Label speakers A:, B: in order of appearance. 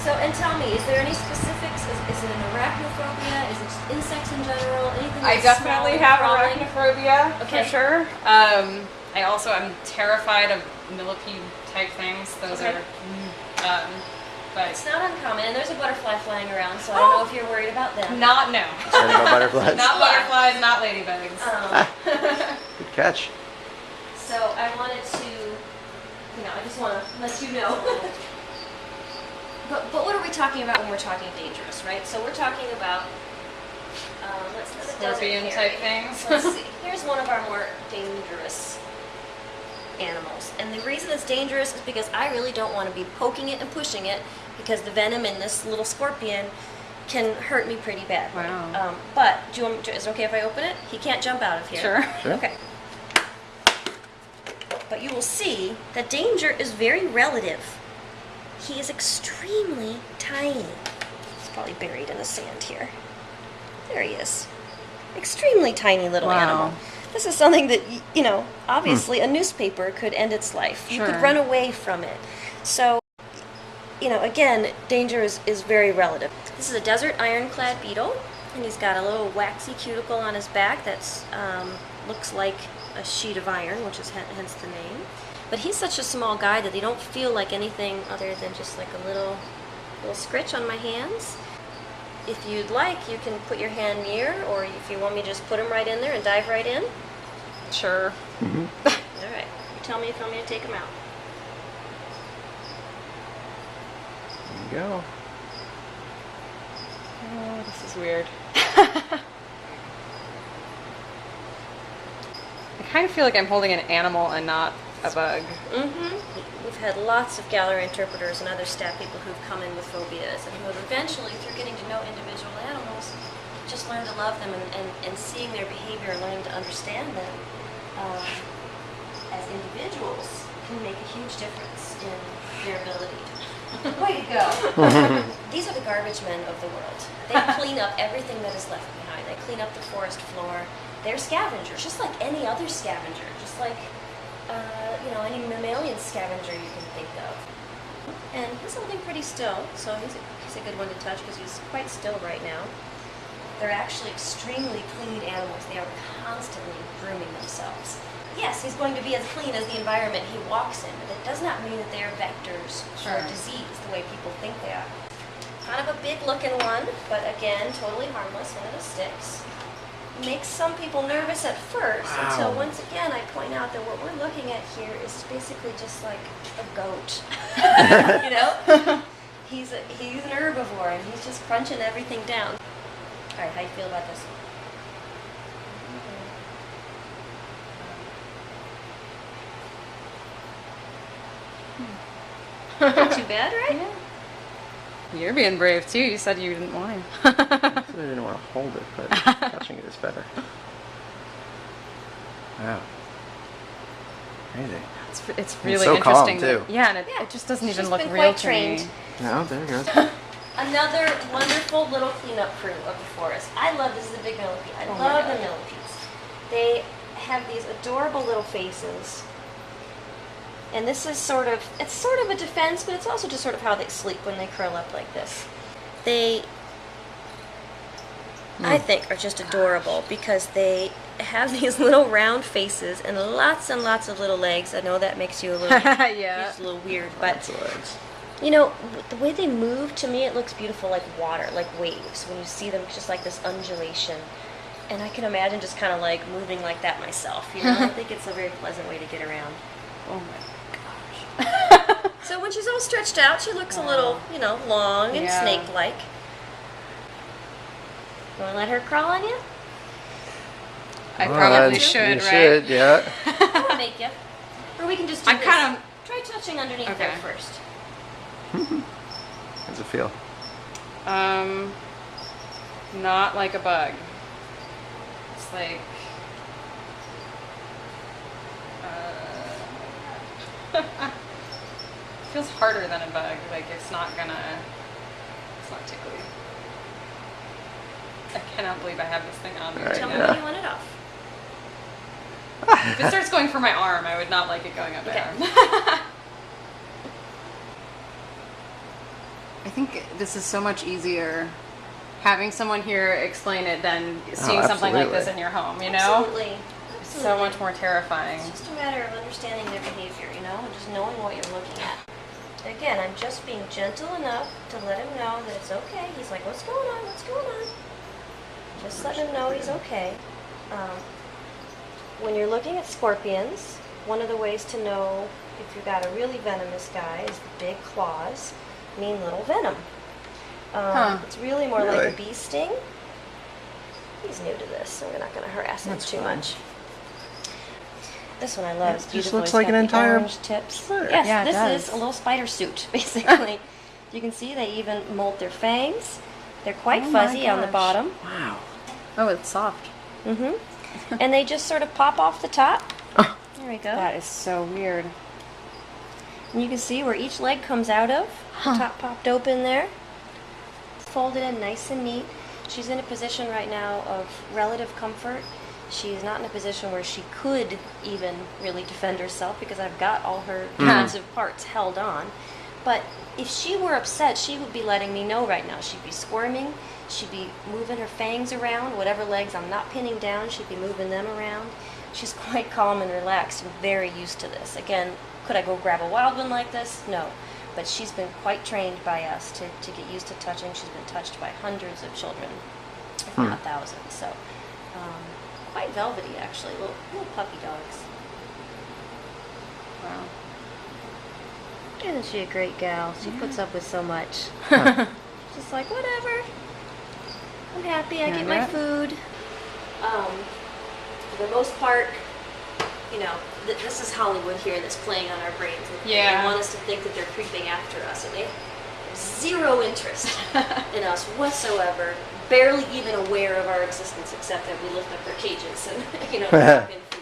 A: So, and tell me, is there any specifics? Is it an arachnophobia? Is it just insects in general? Anything?
B: I definitely have arachnophobia,
A: okay.
B: for sure. I also am terrified of millipede type things. Those
A: okay.
B: are, but
A: it's not uncommon. And there's a butterfly flying around, so I don't know if you're worried about them.
B: No.
C: Worried about butterflies?
B: Not butterflies, not ladybugs.
C: Good catch.
A: So I wanted to, I just want to let you know. But what are we talking about when we're talking dangerous, right? So we're talking about, let's let it
B: Scorpion type things.
A: Let's see. Here's one of our more dangerous animals. And the reason it's dangerous is because I really don't want to be poking it and pushing it because the venom in this little scorpion can hurt me pretty bad.
B: Wow.
A: But is it okay if I open it? He can't jump out of here.
C: Sure.
A: Okay. But you will see that danger is very relative. He is extremely tiny. He's probably buried in the sand here. There he is. Extremely tiny little animal. This is something that, obviously a newspaper could end its life.
B: Sure.
A: You could run away from it. So, again, danger is very relative. This is a desert iron-clad beetle, and he's got a little waxy cuticle on his back that's looks like a sheet of iron, which is hence the name. But he's such a small guy that they don't feel like anything other than just like a little scritch on my hands. If you'd like, you can put your hand near, or if you want me to just put him right in there and dive right in.
B: Sure.
C: Mm-hmm.
A: All right. You tell me if you want me to take him out.
C: There you go.
B: Oh, this is weird. I kind of feel like I'm holding an animal and not a bug.
A: Mm-hmm. We've had lots of gallery interpreters and other staff people who've come in with phobias and who have eventually, through getting to know individual animals, just learn to love them and seeing their behavior and learning to understand them as individuals can make a huge difference in their ability. Way to go. These are the garbage men of the world. They clean up everything that is left behind. They clean up the forest floor. They're scavengers, just like any other scavenger, just like any mammalian scavenger you can think of. And he's holding pretty still, so he's a good one to touch because he's quite still right now. They're actually extremely clean animals. They are constantly grooming themselves. Yes, he's going to be as clean as the environment he walks in, but it does not mean that they are vectors for disease the way people think they are. Kind of a big looking one, but again, totally harmless, one of the sticks. Makes some people nervous at first until once again I point out that what we're looking at here is basically just like a goat. He's an herbivore and he's just crunching everything down. All right, how you feel about this? Not too bad, right?
B: Yeah. You're being brave too. You said you didn't want
C: I said I didn't want to hold it, but touching it is better. Wow. Crazy.
B: It's really
C: so
B: interesting.
C: calm, too.
B: Yeah, and it just doesn't even look
A: been
B: real
A: quite
B: to
A: trained.
B: me.
C: No, there you go.
A: Another wonderful little cleanup crew of the forest. I love this is a big millipede. I love the millipedes. They have these adorable little faces. And this is sort of a defense, but it's also just sort of how they sleep when they curl up like this. They, I think, are just adorable because they have these little round faces and lots of little legs. I know that makes you a little, just a little weird, but the way they move, to me, it looks beautiful like water, like waves, when you see them just like this undulation. And I can imagine just kind of like moving like that myself. I think it's a very pleasant way to get around.
B: Oh my gosh.
A: So when she's all stretched out, she looks a little, long and snake-like. You want to let her crawl on you?
B: I probably should,
C: you
B: right?
C: should, yeah.
A: I'll make you. Or we can just do this.
B: kind of...
A: Try touching underneath there first.
C: How's it feel?
B: Not like a bug. It's like... It feels harder than a bug. Like it's not tickly. I cannot believe I have this thing on me.
C: Right,
A: Tell me when you want it off.
B: If it starts going for my arm, I would not like it going up my arm. I think this is so much easier having someone here explain it than seeing something like this
C: absolutely.
B: in your home, you know?
A: Absolutely.
B: It's so much more terrifying.
A: It's just a matter of understanding their behavior, you know, and just knowing what you're looking at. Again, I'm just being gentle enough to let him know that it's okay. He's like, what's going on? What's going on? Just let him know he's okay. When you're looking at scorpions, one of the ways to know if you've got a really venomous guy is big claws mean little venom. It's really more like a bee sting. He's new to this, so we're not going to harass him too much. This one I love. It's
C: It just
A: beautiful.
C: looks
A: It's
C: like
A: got
C: an
A: the
C: entire
A: orange tips.
C: spider.
A: Yes,
B: Yeah, it
A: this
B: does.
A: is a little spider suit, basically. You can see they even molt their fangs. They're quite
B: Oh my
A: fuzzy on the
B: gosh.
A: bottom.
C: Wow.
B: Oh, it's soft.
A: And they just sort of pop off the top. There we go.
B: That is so weird.
A: And you can see where each leg comes out of. The top popped open there. It's folded in nice and neat. She's in a position right now of relative comfort. She's not in a position where she could even really defend herself because I've got all her defensive parts held on. But if she were upset, she would be letting me know right now. She'd be squirming. She'd be moving her fangs around. Whatever legs I'm not pinning down, she'd be moving them around. She's quite calm and relaxed and very used to this. Again, could I go grab a wild one like this? No. But she's been quite trained by us to get used to touching. She's been touched by hundreds of children, if not thousands. So, quite velvety, actually. Little puppy dogs.
B: Wow.
A: Isn't she a great gal? She puts up with so much. Just like, whatever. I'm happy. I get my food. For the most part, you know, this is Hollywood here that's playing on our brains.
B: Yeah.
A: They want us to think that they're creeping after us, and they have zero interest in us whatsoever. Barely even aware of our existence, except that we lift up their cages and, you know, drop in food.